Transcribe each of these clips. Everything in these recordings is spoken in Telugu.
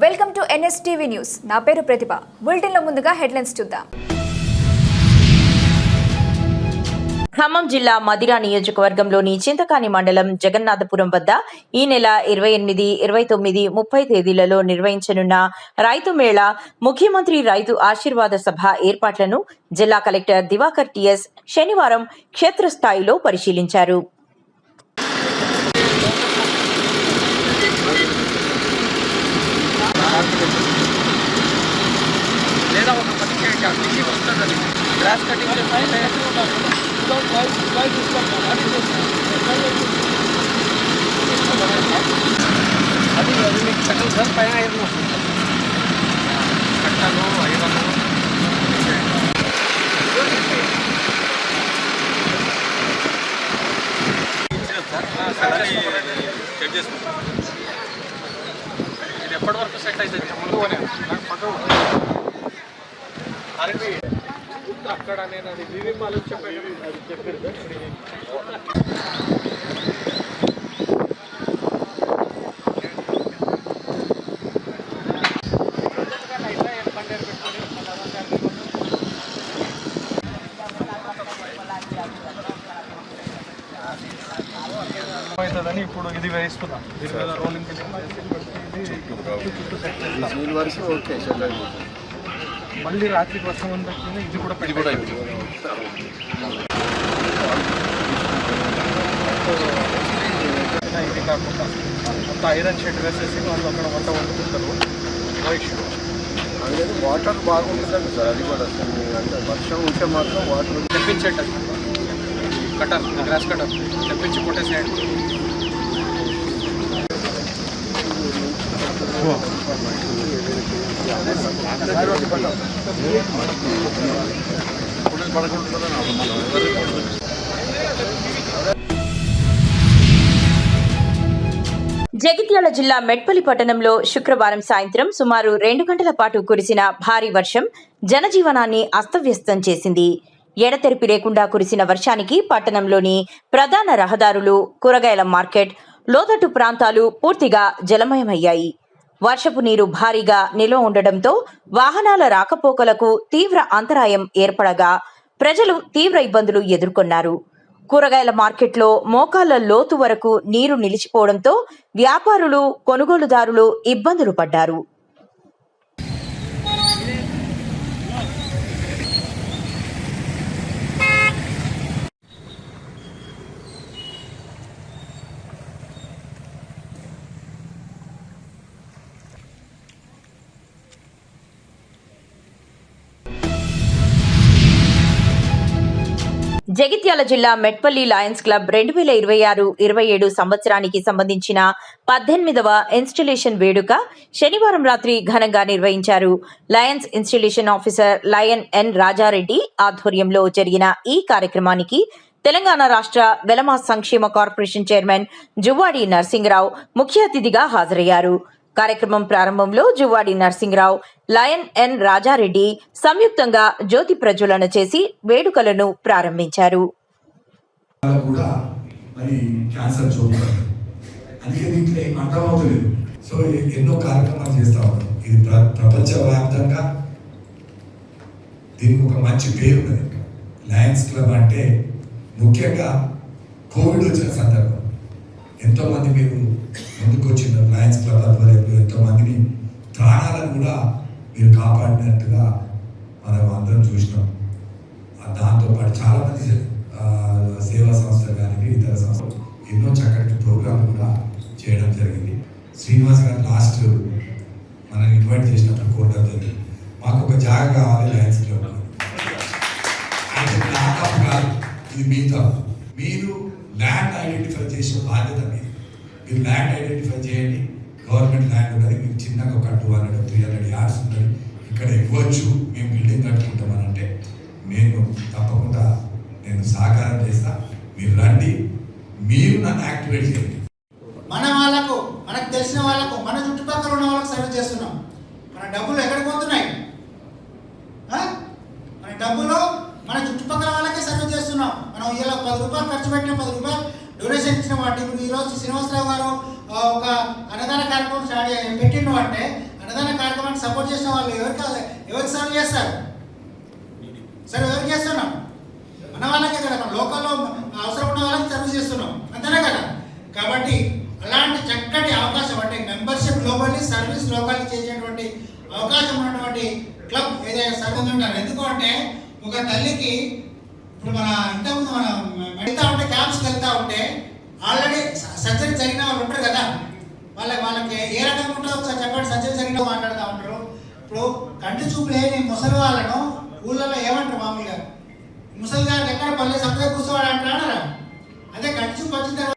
Welcome to NSTV news. నా పేరు ప్రతిభ. బులెటిన్లో ముందుగా హెడ్లైన్స్ చూద్దాం. ఖమ్మం జిల్లా మదిరా నియోజకవర్గంలోని చింతకాని మండలం జగన్నాథపురం వద్ద ఈ నెల 28, 29, 30 తేదీలలో నిర్వహించనున్న రైతు మేళా, ముఖ్యమంత్రి రైతు ఆశీర్వాద సభ ఏర్పాట్లను జిల్లా కలెక్టర్ దివాకర్ టిఎస్ శనివారం క్షేత్రస్థాయిలో పరిశీలించారు. ఇది ఎప్పటి వరకు సెట్ అవుతుంది? అక్కడ నేను అది వివి పాలు చెప్పాను. అవుతుందని ఇప్పుడు ఇది వేస్తున్నాం. దీని మీద రోలింగ్ మళ్ళీ రాత్రికి వర్షం వచ్చింది. ఇది కూడా పెట్టి కూడా ఇది కాకుండా అంత ఐరన్ షెడ్ వేసేసి వాళ్ళు అక్కడ వంట వండుకుంటారు. అనేది వాటర్ బాగుంటుందండి సార్. అది కూడా అంటే వర్షం ఉంటే మాత్రం వాటర్ తెప్పించేటట్టు కటర్, గ్రాస్ కటర్ తెప్పించి కొట్టేసేయండి. జగిత్యాల జిల్లా మెట్పల్లి పట్టణంలో శుక్రవారం సాయంత్రం సుమారు 2 గంటల పాటు కురిసిన భారీ వర్షం జనజీవనాన్ని అస్తవ్యస్తం చేసింది. ఎడతెరిపి లేకుండా కురిసిన వర్షానికి పట్టణంలోని ప్రధాన రహదారులు, కూరగాయల మార్కెట్, లోతట్టు ప్రాంతాలు పూర్తిగా జలమయమయ్యాయి. వర్షపు నీరు భారీగా నిల్వ ఉండడంతో వాహనాల రాకపోకలకు తీవ్ర అంతరాయం ఏర్పడగా ప్రజలు తీవ్ర ఇబ్బందులు ఎదుర్కొన్నారు. కూరగాయల మార్కెట్లో మోకాళ్ల లోతు వరకు నీరు నిలిచిపోవడంతో వ్యాపారులు, కొనుగోలుదారులు ఇబ్బందులు పడ్డారు. జగిత్యాల జిల్లా మెట్పల్లి లయన్స్ క్లబ్ 2026-27 సంవత్సరానికి సంబంధించిన 18వ ఇన్స్టలేషన్ వేడుక శనివారం రాత్రి ఘనంగా నిర్వహించారు. లయన్స్ ఇన్స్టలేషన్ ఆఫీసర్ లయన్ ఎన్ రాజారెడ్డి ఆధ్వర్యంలో జరిగిన ఈ కార్యక్రమానికి తెలంగాణ రాష్ట్ర వెలమ సంక్షేమ కార్పొరేషన్ చైర్మన్ జువ్వాడి నర్సింగరావు ముఖ్య అతిథిగా హాజరయ్యారు. కార్యక్రమం ప్రారంభంలో జువ్వాడి నర్సింగరావు, లయన్ ఎన్ రాజారెడ్డి సంయుక్తంగా జ్యోతి ప్రజ్వలన చేసి వేడుకలను ప్రారంభించారు. ఎన్నో కార్యక్రమాలు చేస్తా ఉన్నాం. ఇది ప్రపంచవ్యాప్తంగా దీనికి ఒక మంచి పేరు ఉన్నది. లయన్స్ క్లబ్ అంటే ముఖ్యంగా కోవిడ్ వచ్చిన సందర్భం ఎంతోమంది మీరు ముందుకు వచ్చిన లయన్స్ క్లబ్ ఆధ్వర్యంలో ఎంతోమందిని ప్రాణాలను కూడా మీరు కాపాడినట్టుగా మనం అందరం చూసినాం. దాంతోపాటు చాలామంది సేవా సంస్థలు కానీ ఇతర సంస్థలు ఎన్నో చక్కటి ప్రోగ్రాంలు కూడా చేయడం జరిగింది. శ్రీనివాస్ గారు లాస్ట్ మనం ఇన్వైట్ చేసినప్పుడు కోరడం జరిగింది, మాకు ఒక జాగా కావాలి లయన్స్ క్లబ్. అంటే నా తప్పు కాదు, ఇది మీ తప్పు. మీరు ల్యాండ్ ఐడెంటిఫై చేసే బాధ్యత మీరు ల్యాండ్ ఐడెంటిఫై చేయండి. గవర్నమెంట్ ల్యాండ్ ఉన్నది, మీకు చిన్నగా ఒక 200-300 యార్డ్స్ ఉన్నది, ఇక్కడ ఇవ్వచ్చు, మేము బిల్డింగ్ కట్టుకుంటామని అంటే నేను తప్పకుండా సహకారం చేస్తా. మీరు రండి, మీరు నన్ను యాక్టివేట్ చేయండి. మన వాళ్ళకు, మనకు తెలిసిన వాళ్ళకు, మన చుట్టుపక్కల ఉన్న వాళ్ళకు సర్వీస్ చేస్తున్నాం. మన డబ్బులు ఎక్కడికి పోతున్నాయి? మన డబ్బులు మన చుట్టుపక్కల వాళ్ళకే సర్వీస్ చేస్తున్నాం. మనం ఇలా 10 రూపాయలు ఖర్చు పెట్టిన 10 రూపాయలు డొనేషన్ ఇచ్చిన వాటి ఇప్పుడు ఈరోజు శ్రీనివాసరావు గారు ఒక అన్నదాన కార్యక్రమం పెట్టిండు అంటే అన్నదాన కార్యక్రమానికి సపోర్ట్ చేసిన వాళ్ళు ఎవరికి సర్వ్ చేస్తారు? సరే ఎవరికి చేస్తున్నాం? మన వాళ్ళకే కదా, మన లోకల్లో అవసరం ఉన్న వాళ్ళకి సర్వీస్ చేస్తున్నాం, అంతేనా కదా? కాబట్టి అలాంటి చక్కటి అవకాశం అంటే మెంబర్షిప్ గ్లోబల్లీ సర్వీస్ లోకల్కి చేసేటువంటి అవకాశం ఉన్నటువంటి క్లబ్ ఏదైనా సర్వీస్ ఉంటారు. ఎందుకు అంటే ఒక తల్లికి ఇప్పుడు మన ఇంతకుముందు మనం వెళ్తా ఉంటే క్యాంప్స్కి వెళ్తా ఉంటే ఆల్రెడీ సర్జరీ జరిగిన వాళ్ళు ఉంటారు కదా, వాళ్ళకి ఏ రకంగా ఉంటుందో ఒకసారి చెప్పండి. సర్జరీ జరిగిన మాట్లాడుతూ ఉంటారు. ఇప్పుడు కంటి చూపు లేని ముసలి వాళ్ళను ఊళ్ళలో ఏమంటారు మామూలుగా? ముసలి గారికి ఎక్కడ పల్లె సపరేట్ కూర్చోవాడు అంటారా? అదే కంటి చూపు వచ్చిన తర్వాత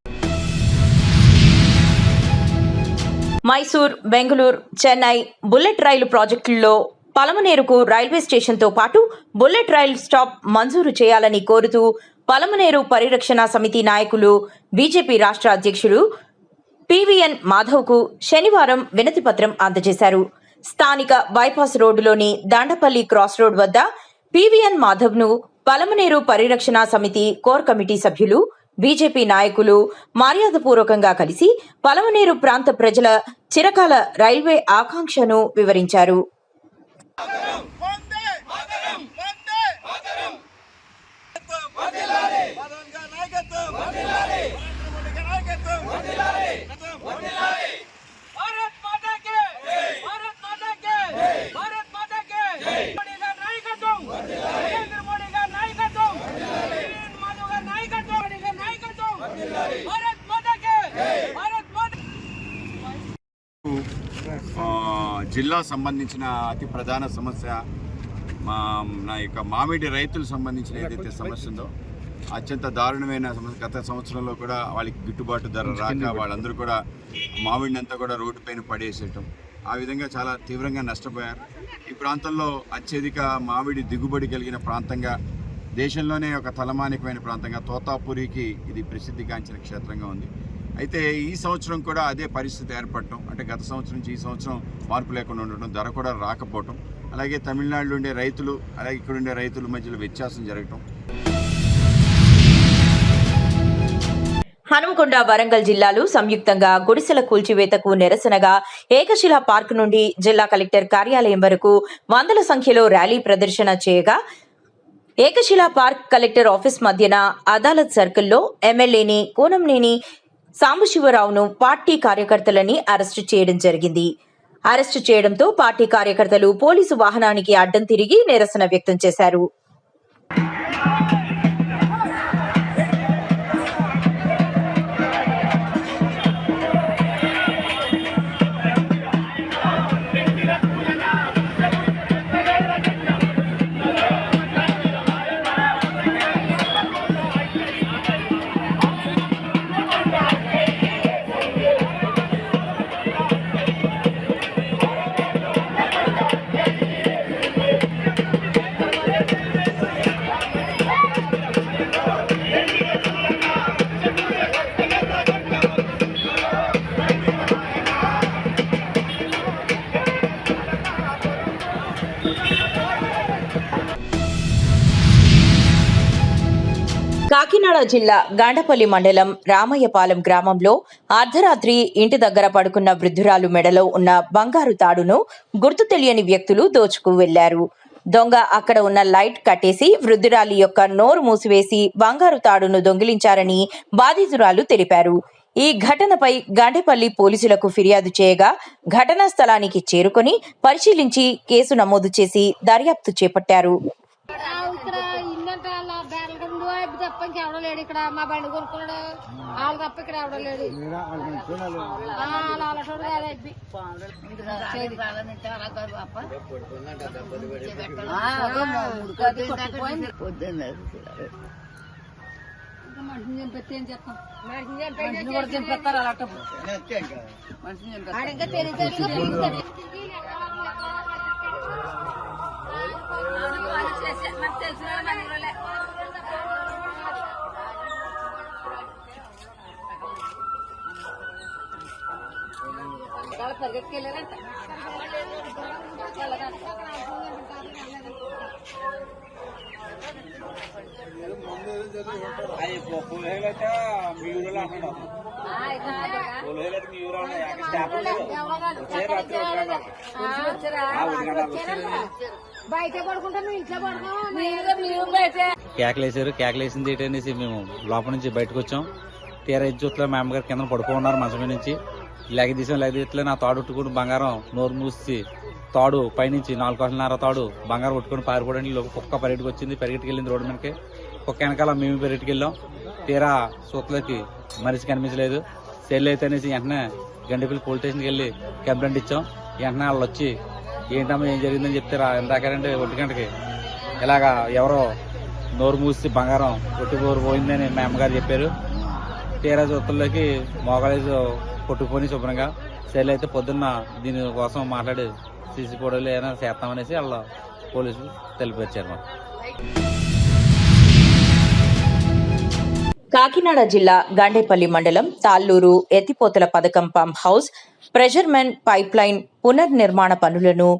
మైసూర్, బెంగళూరు, చెన్నై బుల్లెట్ రైలు ప్రాజెక్టుల్లో పలమనేరుకు రైల్వే స్టేషన్తో పాటు బుల్లెట్ రైలు స్టాప్ మంజూరు చేయాలని కోరుతూ పలమనేరు పరిరక్షణ సమితి నాయకులు బీజేపీ రాష్ట్ర అధ్యక్షుడు పివిఎన్ మాధవ్కు శనివారం వినతిపత్రం అందజేశారు. స్థానిక బైపాస్ రోడ్డులోని దండపల్లి క్రాస్ రోడ్ వద్ద పివిఎన్ మాధవ్ను పలమనేరు పరిరక్షణ సమితి కోర్ కమిటీ సభ్యులు, బీజేపీ నాయకులు మర్యాదపూర్వకంగా కలిసి పలమనేరు ప్రాంత ప్రజల చిరకాల రైల్వే ఆకాంక్షను వివరించారు. జిల్లా సంబంధించిన అతి ప్రధాన సమస్య నా యొక్క మామిడి రైతులకు సంబంధించిన ఏదైతే సమస్య ఉందో అత్యంత దారుణమైన సమస్య. గత సంవత్సరంలో కూడా వాళ్ళకి గిట్టుబాటు ధర రాక వాళ్ళందరూ కూడా మామిడిని అంతా కూడా రోడ్డు పైన పడేసేయటం, ఆ విధంగా చాలా తీవ్రంగా నష్టపోయారు. ఈ ప్రాంతంలో అత్యధిక మామిడి దిగుబడి కలిగిన ప్రాంతంగా, దేశంలోనే ఒక తలమానికమైన ప్రాంతంగా తోతాపురికి ఇది ప్రసిద్ధిగాంచిన క్షేత్రంగా ఉంది. అయితే ఈ సంవత్సరం కూడా అదే పరిస్థితి ఏర్పడటం, అంటే గత సంవత్సరం నుంచి ఈ సంవత్సరం మార్పు లేకుండా ఉండటం, ధర కూడా రాకపోవటం, అలాగే తమిళనాడులో ఉండే రైతులు అలాగే ఇక్కడ ఉండే రైతుల మధ్యలో వ్యత్యాసం జరగటం. హనుమకొండ, వరంగల్ జిల్లాలు సంయుక్తంగా గుడిసెల కూల్చివేతకు నిరసనగా ఏకశిలా పార్క్ నుండి జిల్లా కలెక్టర్ కార్యాలయం వరకు వందల సంఖ్యలో ర్యాలీ ప్రదర్శన చేయగా, ఏకశిలా పార్క్ కలెక్టర్ ఆఫీస్ మధ్యన అదాలత్ సర్కిల్లో ఎమ్మెల్యేని కూనంనేని సాంబశివరావును పార్టీ కార్యకర్తలని అరెస్టు చేయడం జరిగింది. అరెస్టు చేయడంతో పార్టీ కార్యకర్తలు పోలీసు వాహనానికి అడ్డం తిరిగి నిరసన వ్యక్తం చేశారు. కాకినాడ జిల్లా గాండపల్లి మండలం రామయ్యపాలెం గ్రామంలో అర్ధరాత్రి ఇంటి దగ్గర పడుకున్న వృద్ధురాలు మెడలో ఉన్న బంగారు తాడును గుర్తు తెలియని వ్యక్తులు దోచుకు వెళ్లారు. దొంగ అక్కడ ఉన్న లైట్ కట్టేసి వృద్ధురాలి యొక్క నోరు మూసివేసి బంగారు తాడును దొంగిలించారని బాధితురాలు తెలిపారు. ఈ ఘటనపై గాండేపల్లి పోలీసులకు ఫిర్యాదు చేయగా ఘటనా స్థలానికి చేరుకొని పరిశీలించి కేసు నమోదు చేసి దర్యాప్తు చేపట్టారు. తప్ప ఇంకెవడో లేడు ఇక్కడ. మా బండి కొనుక్కున్నాడు వాళ్ళు తప్ప ఇక్కడ ఎవడో లేడు. మనిషిని చంపెత్తే ఏం చేస్తాం? మనిషిని కూడా చంపేస్తారు అలాంటి మనిషిని చంపేస్తారు. ఇంకా తెలియదు పరిగెత్తుకెళ్ళారంట. బయట పడుకుంటాను, ఇంట్లో పడుకో. కేకలేసారు. కేకలేసింది ఏంటనేసి మేము లోపల నుంచి బయటకు వచ్చాం. తీరా ఇజ్జుట్లో మా అమ్మగారు కింద పడుకున్నారు మంచం మీద నుంచి. లెగదీసలే నా తాడు ఉట్టుకుని బంగారం నోరు మూసి తాడు పైనుంచి 4 కోట్లన్నర తాడు బంగారం ఉట్టుకుని పారిపోవడానికి కుక్క పరిగెట్టుకు వచ్చింది. పరిగెట్టుకెళ్ళింది రోడ్డు మీదకి. కుక్క వెనకాల మేము పరిగెట్టుకెళ్ళాం. తీరా సూత్లకి మనిషి కనిపించలేదు. సెల్ అయితే అనేసి వెంటనే గండిపల్లి పోలీస్ స్టేషన్కి వెళ్ళి కంప్లైంట్ ఇచ్చాం. వెంటనే వాళ్ళు వచ్చి ఏంటమ్మా ఏం జరిగిందని చెప్తే ఎందాకంటే 1 గంటకి ఇలాగా ఎవరో నోరు మూసి బంగారం కొట్టుకోరు పోయిందని మా అమ్మగారు చెప్పారు. తీరా చూత్తల్లోకి మోగాలేదు కొట్టుకుపోయి శుభ్రంగా. సెల్ అయితే పొద్దున్న దీనికోసం మాట్లాడి సీసీ ఫోటోలు ఏమైనా చేస్తామనేసి వాళ్ళ పోలీసులు తెలిపిచ్చారు మాకు. కాకినాడ జిల్లా గండేపల్లి మండలం తాళ్లూరు ఎత్తిపోతల పథకం పంప్ హౌస్ ప్రెజర్మెన్ పైప్ లైన్ పునర్నిర్మాణ పనులను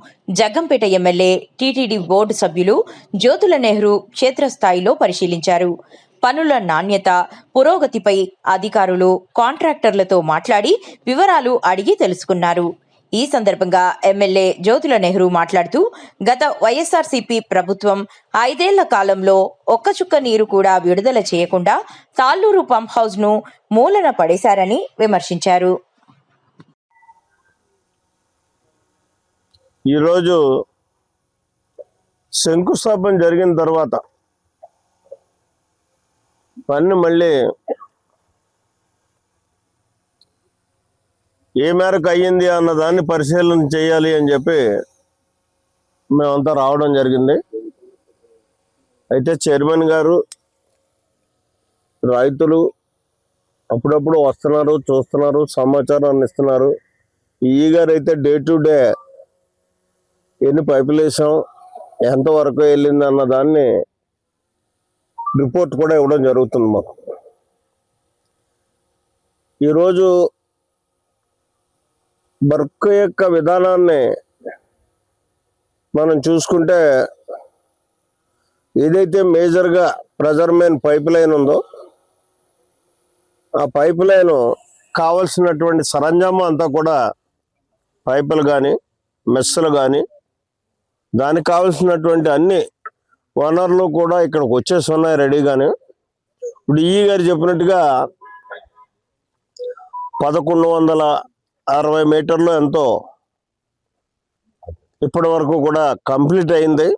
జగ్గంపేట ఎమ్మెల్యే టీటీడీ బోర్డు సభ్యులు జ్యోతుల నెహ్రూ క్షేత్రస్థాయిలో పరిశీలించారు. పనుల నాణ్యత, పురోగతిపై అధికారులు, కాంట్రాక్టర్లతో మాట్లాడి వివరాలు అడిగి తెలుసుకున్నారు. ఈ సందర్భంగా ఎమ్మెల్యే జ్యోతుల నెహ్రూ మాట్లాడుతూ గత వైఎస్ఆర్సీపీ ప్రభుత్వం 5 ఏళ్ల కాలంలో ఒక్క చుక్క నీరు కూడా విడుదల చేయకుండా తాళ్లూరు పంప్ హౌస్ ను మూలన పడేశారని విమర్శించారు. ఈరోజు శంకుస్థాపన జరిగిన తర్వాత పన్ను మళ్ళీ ఏ మేరకు అయ్యింది అన్న దాన్ని పరిశీలన చేయాలి అని చెప్పి మేమంతా రావడం జరిగింది. అయితే చైర్మన్ గారు, రైతులు అప్పుడప్పుడు వస్తున్నారు, చూస్తున్నారు, సమాచారాన్ని ఇస్తున్నారు. ఈ గారు అయితే డే టు డే ఎన్ని పైపులు వేసాం, ఎంతవరకు వెళ్ళింది అన్న దాన్ని రిపోర్ట్ కూడా ఇవ్వడం జరుగుతుంది మాకు. ఈరోజు వర్క్ యొక్క విధానాన్ని మనం చూసుకుంటే ఏదైతే మేజర్గా ప్రెజర్మెన్ పైప్ లైన్ ఉందో ఆ పైప్ లైన్ కావలసినటువంటి సరంజామా అంతా కూడా పైపులు కానీ మెస్సులు కానీ దానికి కావలసినటువంటి అన్ని వనరులు కూడా ఇక్కడికి వచ్చేసి ఉన్నాయి రెడీగానే. ఇప్పుడు ఈ గారు చెప్పినట్టుగా 1160 మీటర్లు ఎంతో ఇప్పటి వరకు కూడా కంప్లీట్ అయింది.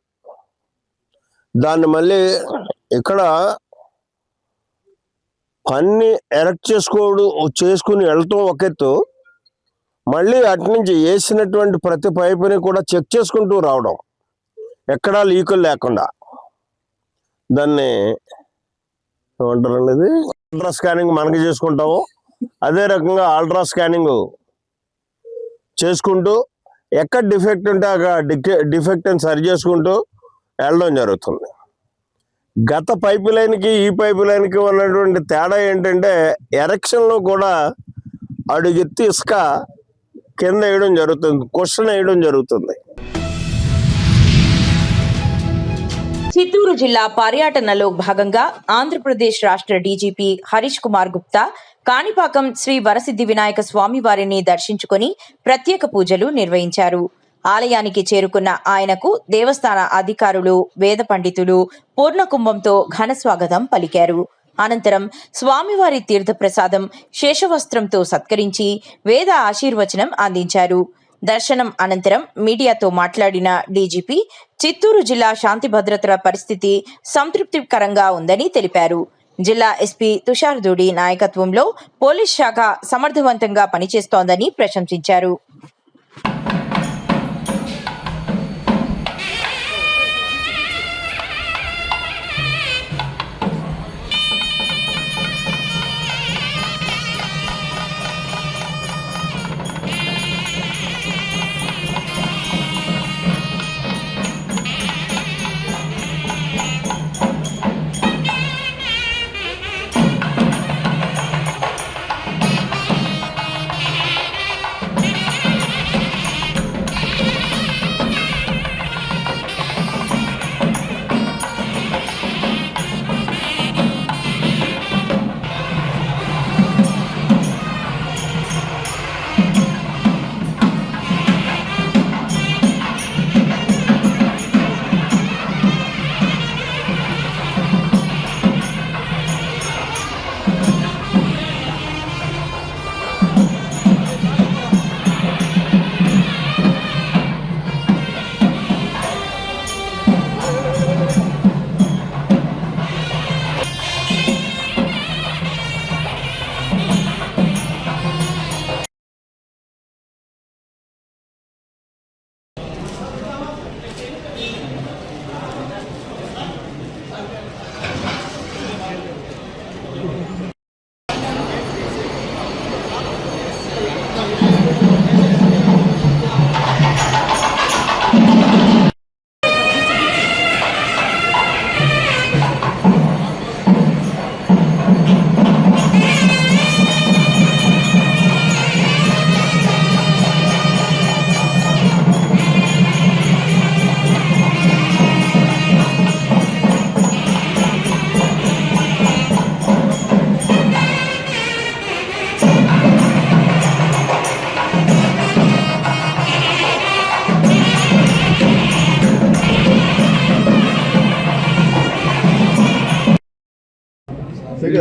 దాన్ని మళ్ళీ ఇక్కడ అన్ని ఎరెక్ట్ చేసుకుని వెళ్తాం ఒక ఎత్తు, మళ్ళీ అటు నుంచి వేసినటువంటి ప్రతి పైపుని కూడా చెక్ చేసుకుంటూ రావడం, ఎక్కడా లీకులు లేకుండా. దాన్ని ఏమంటారు అనేది అల్ట్రా స్కానింగ్ మనకి చేసుకుంటాము, అదే రకంగా అల్ట్రా స్కానింగ్ చేసుకుంటూ ఎక్కడ డిఫెక్ట్ ఉంటే ఆ డిఫెక్ట్ని సరి చేసుకుంటూ వెళ్ళడం జరుగుతుంది. గత పైపు లైన్కి ఈ పైపు లైన్కి ఉన్నటువంటి తేడా ఏంటంటే ఎరెక్షన్లో కూడా అడుగెత్తి ఇసుక కింద వేయడం జరుగుతుంది, క్వశ్చన్ వేయడం జరుగుతుంది. చిత్తూరు జిల్లా పర్యటనలో భాగంగా ఆంధ్రప్రదేశ్ రాష్ట్ర డీజీపీ హరీష్ కుమార్ గుప్తా కాణిపాకం శ్రీ వరసిద్ధి వినాయక స్వామి వారిని దర్శించుకుని ప్రత్యేక పూజలు నిర్వహించారు. ఆలయానికి చేరుకున్న ఆయనకు దేవస్థాన అధికారులు, వేద పండితులు పూర్ణకుంభంతో ఘన స్వాగతం పలికారు. అనంతరం స్వామివారి తీర్థప్రసాదం శేషవస్త్రంతో సత్కరించి వేద ఆశీర్వచనం అందించారు. దర్శనం అనంతరం మీడియాతో మాట్లాడిన డీజీపీ చిత్తూరు జిల్లా శాంతి భద్రతల పరిస్థితి సంతృప్తికరంగా ఉందని తెలిపారు. జిల్లా ఎస్పీ తుషార్ దూడి నాయకత్వంలో పోలీస్ శాఖ సమర్థవంతంగా పనిచేస్తోందని ప్రశంసించారు. నిన్న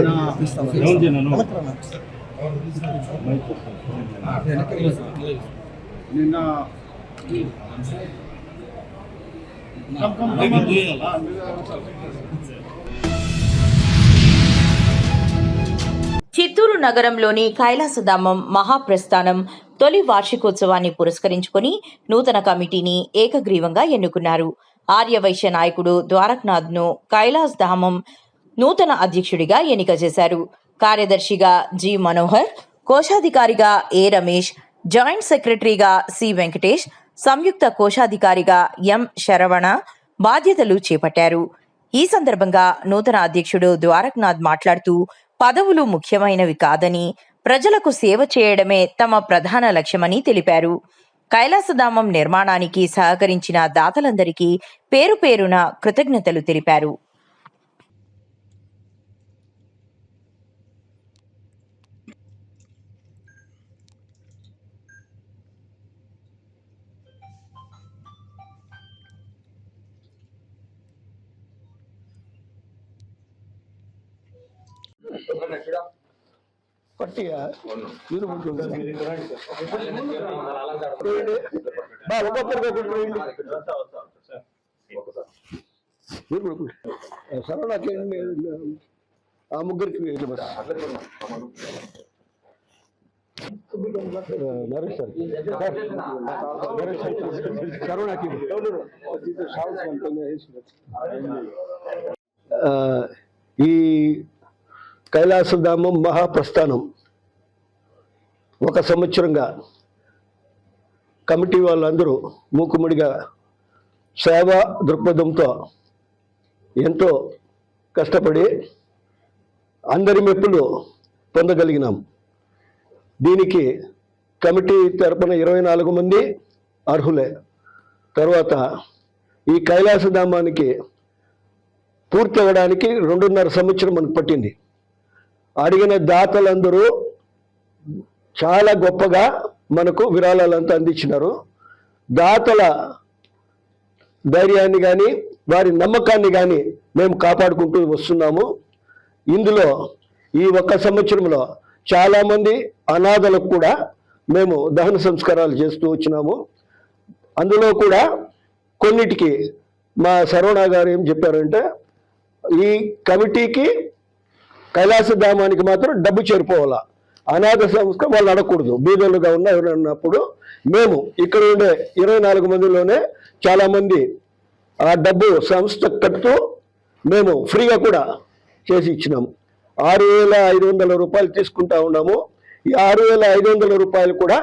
చిత్తూరు నగరంలోని కైలాసధామం మహాప్రస్థానం తొలి వార్షికోత్సవాన్ని పురస్కరించుకొని నూతన కమిటీని ఏకగ్రీవంగా ఎన్నుకున్నారు. ఆర్యవైశ్య నాయకుడు ద్వారకనాథ్ ను కైలాస్ ధామం నూతన అధ్యక్షుడిగా ఎన్నిక చేశారు. కార్యదర్శిగా జి మనోహర్, కోశాధికారిగా ఏ రమేష్, జాయింట్ సెక్రటరీగా సి వెంకటేష్, సంయుక్త కోశాధికారిగా ఎం శరవణ బాధ్యతలు చేపట్టారు. ఈ సందర్భంగా నూతన అధ్యక్షుడు ద్వారకనాథ్ మాట్లాడుతూ పదవులు ముఖ్యమైనవి కాదని, ప్రజలకు సేవ చేయడమే తమ ప్రధాన లక్ష్యమని తెలిపారు. కైలాసధామం నిర్మాణానికి సహకరించిన దాతలందరికీ పేరు పేరున కృతజ్ఞతలు తెలిపారు. ఆ ముగ్గురికి ఈ కైలాసధామం మహాప్రస్థానం ఒక సంవత్సరంగా కమిటీ వాళ్ళందరూ మూకుముడిగా సేవా దృక్పథంతో ఎంతో కష్టపడి అందరి మెప్పులు పొందగలిగినాం. దీనికి కమిటీ తరపున 24 మంది అర్హులే. తర్వాత ఈ కైలాసధామానికి పూర్తి అవ్వడానికి 2.5 సంవత్సరం మనకు పట్టింది. అడిగిన దాతలందరూ చాలా గొప్పగా మనకు విరాళాలంతా అందించినారు. దాతల ధైర్యాన్ని కానీ వారి నమ్మకాన్ని కానీ మేము కాపాడుకుంటూ వస్తున్నాము. ఇందులో ఈ 1 సంవత్సరంలో చాలామంది అనాథలకు కూడా మేము దహన సంస్కారాలు చేస్తూ వచ్చినాము. అందులో కూడా కొన్నిటికి మా శరవణ గారు ఏం చెప్పారంటే, ఈ కమిటీకి కైలాసధామానికి మాత్రం డబ్బు చేరిపోవాలా, అనాథ సంస్థ వాళ్ళు అడగకూడదు. బీదలుగా ఉన్న ఎవరన్నప్పుడు మేము ఇక్కడ ఉండే 24 మందిలోనే చాలామంది ఆ డబ్బు సంస్థ కట్టుతూ మేము ఫ్రీగా కూడా చేసి ఇచ్చినాము. 6,500 రూపాయలు తీసుకుంటా ఉన్నాము. ఈ 6,500 రూపాయలు కూడా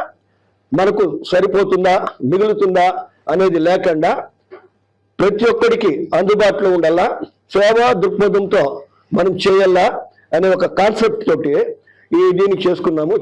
మనకు సరిపోతుందా మిగులుతుందా అనేది లేకుండా ప్రతి ఒక్కరికి అందుబాటులో ఉండాలా, సేవా దృక్పథంతో మనం చేయాలా అనే ఒక కాన్సెప్ట్ తోటి దీనికి చేసుకున్నాము.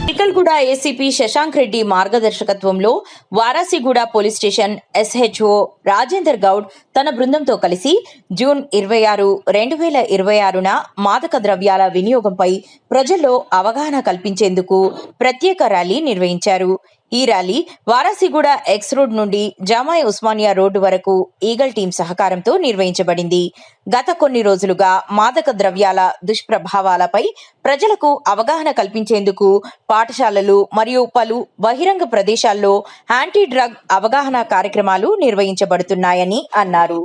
చికల్గూడ ఏసీపీ శశాంక్ రెడ్డి మార్గదర్శకత్వంలో Warasiguda police station SHO Rajender Goud తన బృందంతో కలిసి జూన్ 26, 2026న మాదక ద్రవ్యాల వినియోగంపై ప్రజల్లో అవగాహన కల్పించేందుకు ప్రత్యేక ర్యాలీ నిర్వహించారు. ఈ ర్యాలీ వారాసిగూడ ఎక్స్ రోడ్ నుండి జామాయ్ ఉస్మానియా రోడ్డు వరకు ఈగల్ టీం సహకారంతో నిర్వహించబడింది. గత కొన్ని రోజులుగా మాదక ద్రవ్యాల దుష్ప్రభావాలపై ప్రజలకు అవగాహన కల్పించేందుకు పాఠశాలలు మరియు పలు బహిరంగ ప్రదేశాల్లో యాంటీ డ్రగ్ అవగాహన కార్యక్రమాలు నిర్వహించబడుతున్నాయని అన్నారు.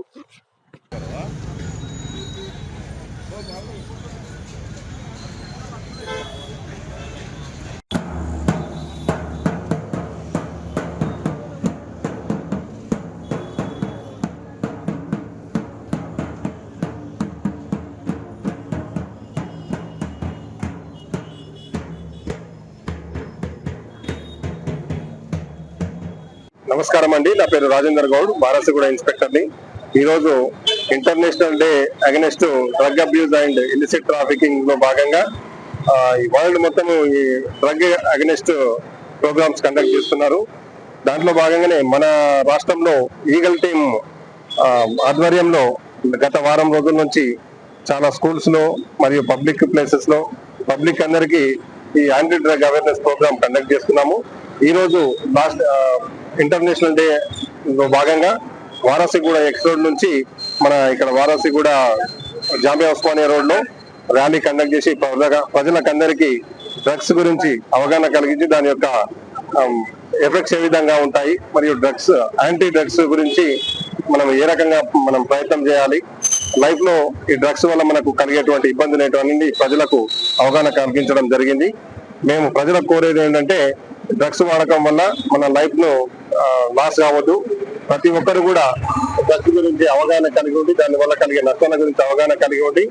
నమస్కారం అండి, నా పేరు రాజేందర్ గౌడ్, వారాసిగూడ ఇన్స్పెక్టర్ని. ఈరోజు international day against drug abuse and illicit trafficking లో భాగంగా ఈ వరల్డ్ మొత్తం ఈ డ్రగ్ అగెనిస్ట్ ప్రోగ్రామ్స్ కండక్ట్ చేస్తున్నారు. దాంట్లో భాగంగానే మన రాష్ట్రంలో ఈగల్ టీం ఆధ్వర్యంలో గత వారం రోజుల నుంచి చాలా స్కూల్స్ లో మరియు పబ్లిక్ ప్లేసెస్ లో పబ్లిక్ అందరికీ ఈ anti drug awareness programme conduct చేస్తున్నాము. ఈ రోజు లాస్ట్ ఇంటర్నేషనల్ డే లో భాగంగా వారాసిగూడ ఎక్స్ రోడ్ నుంచి మన ఇక్కడ వారాసి కూడా జామియా ఉస్మానియా రోడ్ లో ర్యాలీ కండక్ట్ చేసి ప్రజలకందరికీ డ్రగ్స్ గురించి అవగాహన కలిగించి దాని యొక్క ఎఫెక్ట్స్ ఏ విధంగా ఉంటాయి మరియు డ్రగ్స్ యాంటీ డ్రగ్స్ గురించి మనం ఏ రకంగా మనం ప్రయత్నం చేయాలి, లైఫ్ లో ఈ డ్రగ్స్ వల్ల మనకు కలిగేటువంటి ఇబ్బందులు ఏంటనేది ప్రజలకు అవగాహన కలిగించడం జరిగింది. మేము ప్రజలకు కోరేది ఏంటంటే డ్రగ్స్ వాడకం వల్ల మన లైఫ్ ను లాస్ కావద్దు. ప్రతి ఒక్కరు కూడా డ్రగ్స్ గురించి అవగాహన కలిగి ఉండి దాని వల్ల కలిగే నష్టాల గురించి అవగాహన కలిగి ఉండి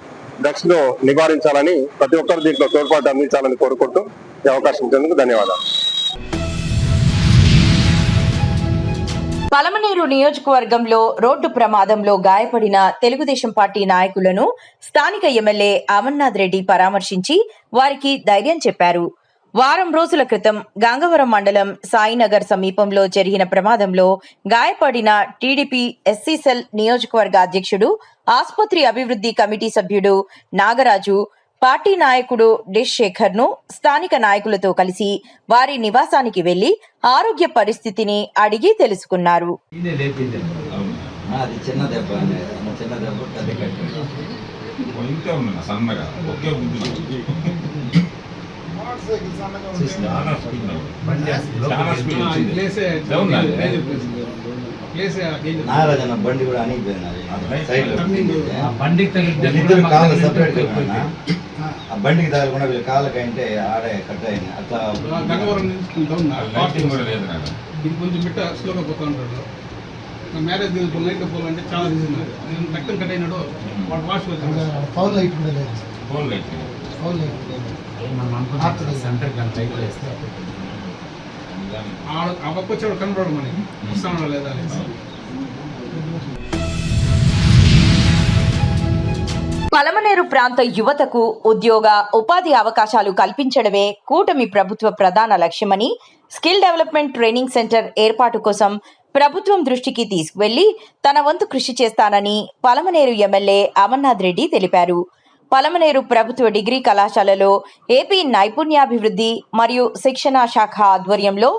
డ్రగ్స్ ను నివారించాలని ప్రతి ఒక్కరు దీంట్లో తోడ్పాటు అందించాలని కోరుకుంటూ ఈ అవకాశం ఇచ్చేందుకు ధన్యవాదాలు. పలమనేరు నియోజకవర్గంలో రోడ్డు ప్రమాదంలో గాయపడిన తెలుగుదేశం పార్టీ నాయకులను స్థానిక ఎమ్మెల్యే అమర్నాథ్ రెడ్డి పరామర్శించి వారికి ధైర్యం చెప్పారు. వారం రోజుల క్రితం గంగవరం మండలం సాయినగర్ సమీపంలో జరిగిన ప్రమాదంలో గాయపడిన టీడీపీ ఎస్సీ సెల్ నియోజకవర్గ అధ్యక్షుడు, ఆసుపత్రి అభివృద్ధి కమిటీ సభ్యుడు నాగరాజు, పార్టీ నాయకుడు డిష్ శేఖర్ ను స్థానిక నాయకులతో కలిసి వారి నివాసానికి వెళ్లి ఆరోగ్య పరిస్థితిని అడిగి తెలుసుకున్నారు. బండి కూడా అనిపోయింది, బండికి తగలకుండా వీళ్ళు కాళ్ళకంటే ఆడే కట్ అయింది. అట్లా కొంచెం బిట్ట స్లోగా పోతా ఉంటాడు. మ్యారేజ్ నైట్ పోవాలంటే చాలా రీజన్ రక్తం కట్ అయినాడు. వాడు వాష్ ఫౌల్ లైట్ ఆ పక్క వచ్చాడు కనపడడం మనకి వస్తానో లేదా. పలమనేరు ప్రాంత యువతకు ఉద్యోగ ఉపాధి అవకాశాలు కల్పించడమే కూటమి ప్రభుత్వ ప్రధాన లక్ష్యమని స్కిల్ డెవలప్మెంట్ ట్రైనింగ్ సెంటర్ ఏర్పాటు కోసం ప్రభుత్వం దృష్టికి తీసుకువెళ్లి తన వంతు కృషి చేస్తానని పలమనేరు ఎమ్మెల్యే అమర్నాథ్ రెడ్డి తెలిపారు. పలమనేరు ప్రభుత్వ డిగ్రీ కళాశాలలో ఏపీ నైపుణ్యాభివృద్ధి మరియు శిక్షణ శాఖ ఆధ్వర్యంలో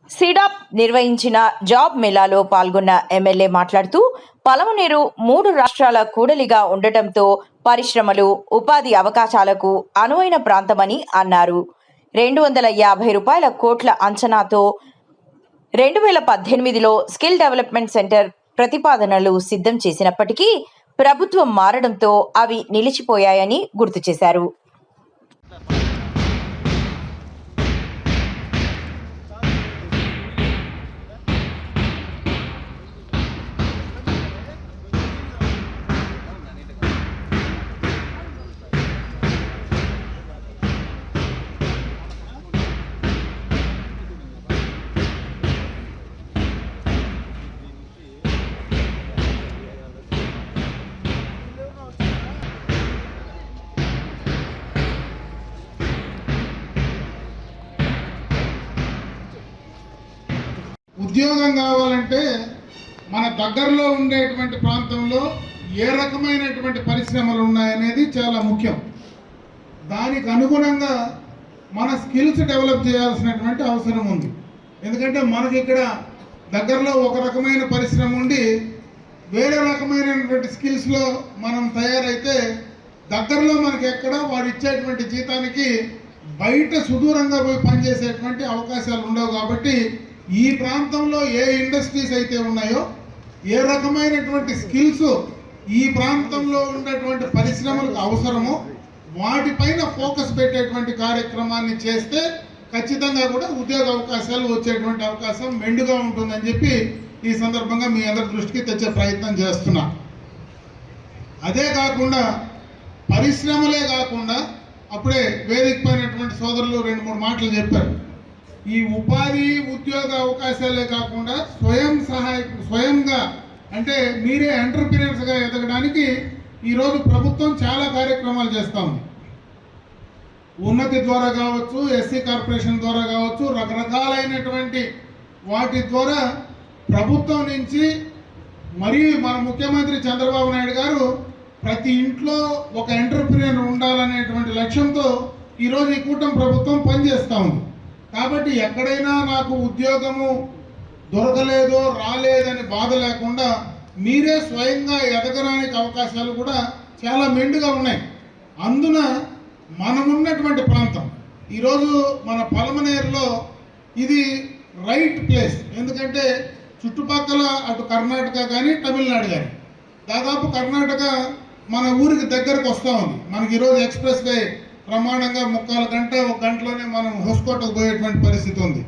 సిడాప్ నిర్వహించిన జాబ్ మేళాలో పాల్గొన్న ఎమ్మెల్యే మాట్లాడుతూ పలమనేరు 3 రాష్ట్రాల కూడలిగా ఉండటంతో పరిశ్రమలు, ఉపాధి అవకాశాలకు అనువైన ప్రాంతమని అన్నారు. 250 కోట్ల అంచనాతో 2018లో స్కిల్ డెవలప్మెంట్ సెంటర్ ప్రతిపాదనలు సిద్ధం చేసినప్పటికీ ప్రభుత్వం మారడంతో అవి నిలిచిపోయాయని గుర్తు చేశారు. ఉద్యోగం కావాలంటే మన దగ్గరలో ఉండేటువంటి ప్రాంతంలో ఏ రకమైనటువంటి పరిశ్రమలు ఉన్నాయనేది చాలా ముఖ్యం. దానికి అనుగుణంగా మన స్కిల్స్ డెవలప్ చేయాల్సినటువంటి అవసరం ఉంది. ఎందుకంటే మనకి ఇక్కడ దగ్గరలో ఒక రకమైన పరిశ్రమ ఉండి వేరే రకమైనటువంటి స్కిల్స్లో మనం తయారైతే దగ్గరలో మనకి ఎక్కడ వాడు ఇచ్చేటువంటి జీతానికి బయట సుదూరంగా పోయి పనిచేసేటువంటి అవకాశాలు ఉండవు. కాబట్టి ఈ ప్రాంతంలో ఏ ఇండస్ట్రీస్ అయితే ఉన్నాయో, ఏ రకమైనటువంటి స్కిల్స్ ఈ ప్రాంతంలో ఉన్నటువంటి పరిశ్రమలకు అవసరమో వాటిపైన ఫోకస్ పెట్టేటువంటి కార్యక్రమాన్ని చేస్తే ఖచ్చితంగా కూడా ఉద్యోగ అవకాశాలు వచ్చేటువంటి అవకాశం మెండుగా ఉంటుందని చెప్పి ఈ సందర్భంగా మీ అందరి దృష్టికి తెచ్చే ప్రయత్నం చేస్తున్నా. అదే కాకుండా పరిశ్రమలే కాకుండా అప్పుడే వేదిక పైనటువంటి సోదరులు 2-3 మాటలు చెప్పారు. ఈ ఉపాధి ఉద్యోగ అవకాశాలే కాకుండా స్వయంగా అంటే మీరే ఎంటర్‌ప్రెన్యూర్స్గా ఎదగడానికి ఈరోజు ప్రభుత్వం చాలా కార్యక్రమాలు చేస్తూ ఉంది. ఉన్నతి ద్వారా కావచ్చు, ఎస్సీ కార్పొరేషన్ ద్వారా కావచ్చు, రకరకాలైనటువంటి వాటి ద్వారా ప్రభుత్వం నుంచి మరియు మన ముఖ్యమంత్రి చంద్రబాబు నాయుడు గారు ప్రతి ఇంట్లో ఒక ఎంటర్‌ప్రెన్యూర్ ఉండాలనేటువంటి లక్ష్యంతో ఈరోజు ఈ కూటమి ప్రభుత్వం పనిచేస్తూ ఉంది. కాబట్టి ఎక్కడైనా నాకు ఉద్యోగము దొరకలేదో రాలేదని బాధ లేకుండా మీరే స్వయంగా ఎదగడానికి అవకాశాలు కూడా చాలా మెండుగా ఉన్నాయి. అందున మనమున్నటువంటి ప్రాంతం ఈరోజు మన పలమనేరులో ఇది రైట్ ప్లేస్. ఎందుకంటే చుట్టుపక్కల అటు కర్ణాటక కానీ తమిళనాడు కానీ దాదాపు కర్ణాటక మన ఊరికి దగ్గరకు వస్తూ ఉంది. మనకి ఈరోజు ఎక్స్ప్రెస్ వే ప్రమాణంగా 3/4 గంట 1 గంటలోనే మనం హోస్కోటకు పోయేటువంటి పరిస్థితి ఉంది.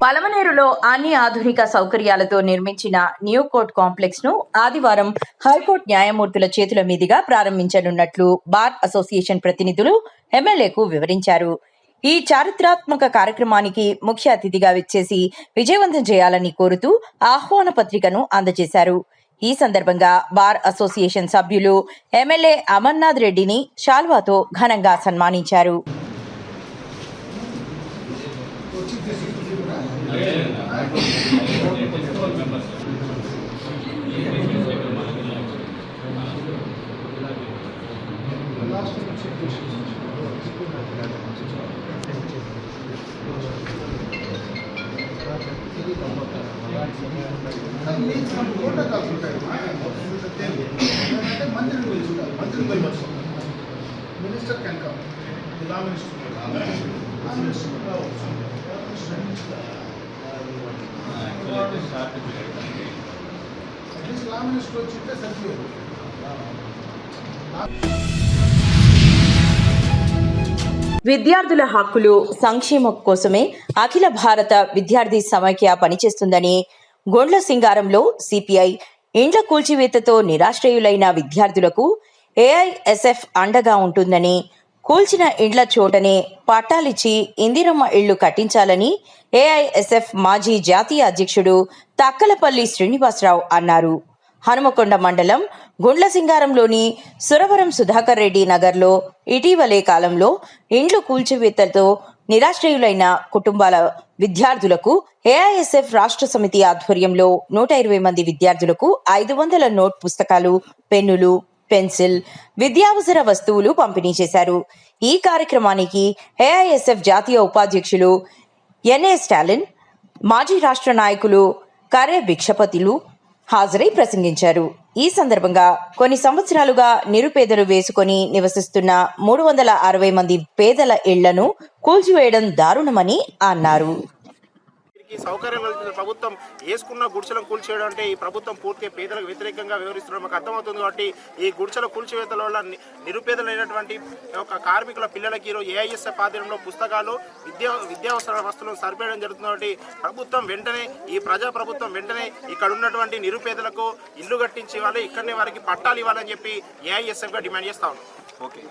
పలమనేరులో అన్ని ఆధునిక సౌకర్యాలతో నిర్మించిన న్యూ కోర్ట్ కాంప్లెక్స్ ను ఆదివారం హైకోర్టు న్యాయమూర్తుల చేతుల మీదుగా ప్రారంభించనున్నట్లు బార్ అసోసియేషన్ ప్రతినిధులు ఎమ్మెల్యేకు వివరించారు. ఈ చారిత్రాత్మక కార్యక్రమానికి ముఖ్య అతిథిగా విచ్చేసి విజయవంతం చేయాలని కోరుతూ ఆహ్వాన పత్రికను అందజేశారు. ఈ సందర్భంగా బార్ అసోసియేషన్ సభ్యులు ఎమ్మెల్యే అమర్నాథ్ రెడ్డిని శాల్వాతో ఘనంగా సన్మానించారు. Minister can come. Law minister వచ్చింటే సరిపోయేది. విద్యార్థుల హక్కులు సంక్షేమం కోసమే అఖిల భారత విద్యార్థి సమైక్య పనిచేస్తుందని గొండ్ల సింగారంలో సిపిఐ ఇండ్ల కూల్చివేతతో నిరాశ్రయులైన విద్యార్థులకు ఏఐఎస్ఎఫ్ అండగా ఉంటుందని, కూల్చిన ఇండ్ల చోటనే పట్టాలిచ్చి ఇందిరమ్మ ఇళ్లు కట్టించాలని ఏఐఎస్ఎఫ్ మాజీ జాతీయ అధ్యక్షుడు తక్కలపల్లి శ్రీనివాసరావు అన్నారు. హనుమకొండ మండలం గుండ్లసింగారంలోని సురవరం సుధాకర్ రెడ్డి నగర్లో ఇటీవలే కాలంలో ఇండ్లు కూల్చివేతలతో నిరాశ్రయులైన కుటుంబాల విద్యార్థులకు ఏఐఎస్ఎఫ్ రాష్ట్ర సమితి ఆధ్వర్యంలో 120 మంది విద్యార్థులకు 500 నోట్ పుస్తకాలు, పెన్నులు, పెన్సిల్, విద్యావసర వస్తువులు పంపిణీ చేశారు. ఈ కార్యక్రమానికి ఏఐఎస్ఎఫ్ జాతీయ ఉపాధ్యక్షులు ఎన్ఏ స్టాలిన్, మాజీ రాష్ట్ర నాయకులు కరే భిక్షపతిలు హాజరై ప్రసంగించారు. ఈ సందర్భంగా కొన్ని సంవత్సరాలుగా నిరుపేదలు వేసుకొని నివసిస్తున్న 360 మంది పేదల ఇళ్లను కూల్చివేయడం దారుణమని అన్నారు. సౌకర్యం ప్రభుత్వం వేసుకున్న గుడిసెలను కూల్చివేయడం అంటే ఈ ప్రభుత్వం పూర్తిగా పేదలకు వ్యతిరేకంగా వ్యవహరిస్తుండడం మాకు అర్థమవుతుంది. కాబట్టి ఈ గుడిసెల కూల్చివేతల వల్ల నిరుపేదలైనటువంటి ఒక కార్మికుల పిల్లలకి ఈరోజు ఏఐఎస్ఎఫ్ ఆధ్వర్యంలో పుస్తకాలు, విద్యావసర వస్తువులను సరిపోయడం జరుగుతుంది. కాబట్టి ప్రభుత్వం వెంటనే, ఈ ప్రజా ప్రభుత్వం వెంటనే ఇక్కడ ఉన్నటువంటి నిరుపేదలకు ఇల్లు కట్టించి ఇవ్వాలి, ఇక్కడనే వారికి పట్టాలు ఇవ్వాలని చెప్పి ఏఐఎస్ఎఫ్గా డిమాండ్ చేస్తా ఉన్నాం. ఓకే.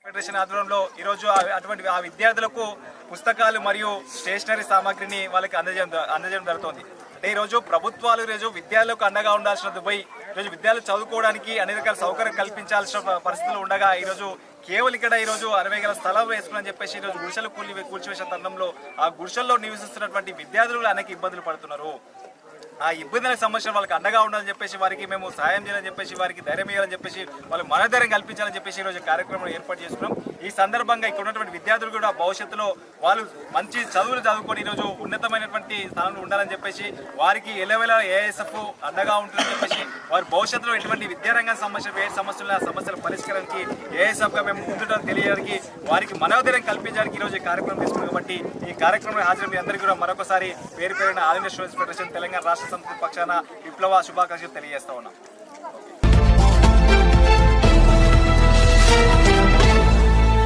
ఫెడరేషన్ ఆధ్వర్యంలో ఈరోజు అటువంటి ఆ విద్యార్థులకు పుస్తకాలు మరియు స్టేషనరీ సామాగ్రిని వాళ్ళకి అందజేయడం జరుగుతుంది. అంటే ఈరోజు ప్రభుత్వాలు ఈరోజు విద్యార్థులకు అండగా ఉండాల్సిన పోయి ఈరోజు విద్యార్థులు చదువుకోవడానికి అనేక రకాల సౌకర్యం కల్పించాల్సిన పరిస్థితులు ఉండగా ఈరోజు కేవలం ఇక్కడ ఈరోజు 60 గల స్థలం వేసుకుని చెప్పేసి ఈరోజు గుడిసెలు కూల్చివేసిన తరుణంలో ఆ గుడిసెల్లో నివసిస్తున్నటువంటి విద్యార్థులు అనేక ఇబ్బందులు పడుతున్నారు. ఆ ఇబ్బందులకు సంబంధించిన వాళ్ళకి అండగా ఉండాలని చెప్పేసి, వారికి మేము సహాయం చేయాలని చెప్పేసి, వారికి ధైర్యం ఇవ్వాలని చెప్పేసి, వాళ్ళకి మనోధైర్యం కల్పించాలని చెప్పేసి ఈరోజు కార్యక్రమం ఏర్పాటు చేసుకున్నాం. ఈ సందర్భంగా ఇక్కడ ఉన్నటువంటి విద్యార్థులు కూడా భవిష్యత్తులో వాళ్ళు మంచి చదువులు చదువుకొని ఈరోజు ఉన్నతమైనటువంటి స్థానంలో ఉండాలని చెప్పేసి, వారికి ఎలవేళ ఏఐఎస్ఎఫ్ అండగా ఉంటుందని చెప్పేసి, వారి భవిష్యత్తులో ఎటువంటి విద్యారంగానికి సంబంధించిన ఏ సమస్యలు ఆ సమస్యల పరిష్కారానికి ఏఐఎస్ఎఫ్గా మేము ముందుంటామని తెలియడానికి, వారికి మనోధైర్యం కల్పించడానికి ఈరోజు ఈ కార్యక్రమం తీసుకున్నాం. కాబట్టి ఈ కార్యక్రమంలో హాజరైన అందరికీ కూడా మరొకసారి పేరు పేరున all India students federation Telangana రాష్ట్ర సమితి పక్షాన విప్లవ శుభాకాంక్షలు తెలియజేస్తా ఉన్నాం.